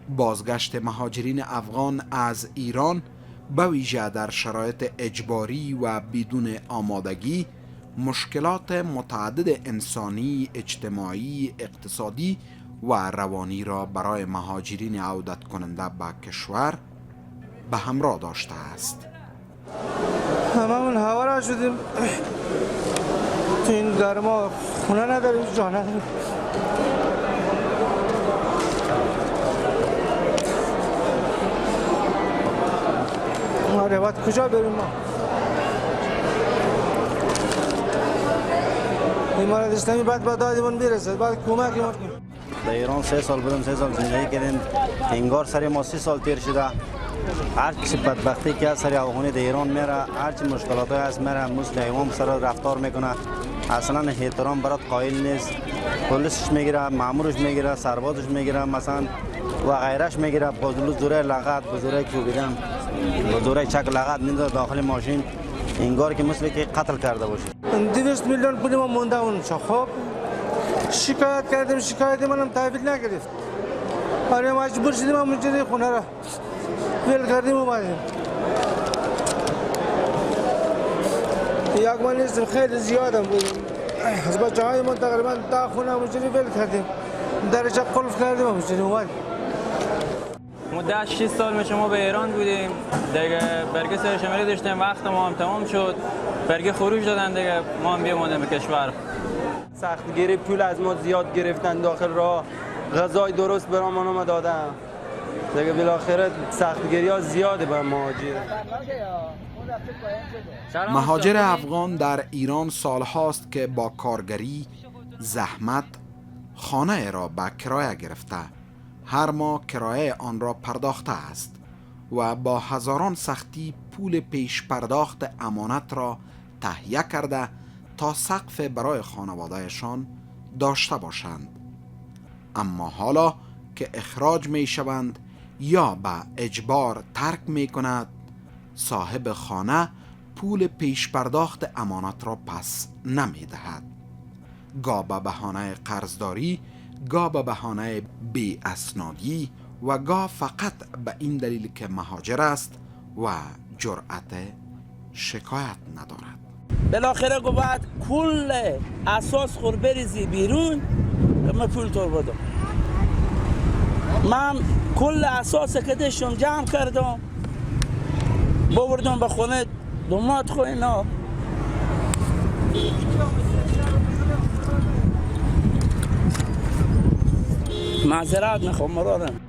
بازگشت مهاجرین افغان از ایران به ویژه در شرایط اجباری و بدون آمادگی مشکلات متعدد انسانی، اجتماعی، اقتصادی و روانی را برای مهاجرین عودت کننده به کشور به همراه داشته است. هممون هوارا شدیم، تو این گرما خونه نداریم، جا نداریم. آره باید کجا بریم ما؟ امارات اسلامی باید با دادمون برسد، باید کمک کنیم. در ایران 3 سال بودم، 3 سال زندگی کردیم. انگار سر ما 30 سال تیر شده. هر چی بدبختی که از سر افغانی در ایران میره، هر چی مشکلات هست میره، مثل حیوان سر رفتار میکنه. اصلا احترام برات قائل نیست. پلیسش میگیره، مامورش میگیره، سربازش میگیره، مثلا و غیرش میگیره. با زوره لغت، با زوره کوبیدن، با زوره چک لغت میندازه داخل ماشین، انگار که مثل که قتل کرده باشه. 200 میلیون پول ما مونده اونجا. خب شکایت کردیم، شکایت منم تحویل نگرفت. آره مجبور شدیم همونجوری خونه را ول کردیم اومدیم. یک ماه نیستیم، خیلی زیادم بودیم. از بچه های من تقریبا 10 خونه همونجوری ول کردیم، درجه قلف کردیم همونجوری اومدیم. مدت 6 سال میشه ما به ایران بودیم دیگه. برگه سرشماری داشتیم، وقت ما هم تمام شد، برگه خروج دادن دیگه. ما هم بیامونیم به کشور. سختگیری پول از ما زیاد گرفتن داخل راه، غذای درست برامون دادن دیگه. بالاخره سختگیری ها زیاده برای مهاجر. مهاجر افغان در ایران سالهاست که با کارگری، زحمت خانه را به کرایه گرفته، هر ماه کرایه آن را پرداخته است و با هزاران سختی پول پیش پرداخت امانت را تهیه کرده تا سقف برای خانوادهشان داشته باشند. اما حالا که اخراج می شوند یا به اجبار ترک می کند، صاحب خانه پول پیش پرداخت امانت را پس نمی دهد. گاه به بهانه قرضداری، گاه به بهانه بی اسنادی و گاه فقط به این دلیل که مهاجر است و جرأت شکایت ندارد. بالاخره گو باید کل اساس خور بریزی بیرون که من پول تو بدم. من کل اساس که داشتم جمع کردم، بردم به خونه دومات خو اینا. معذرت میخوام مرارم.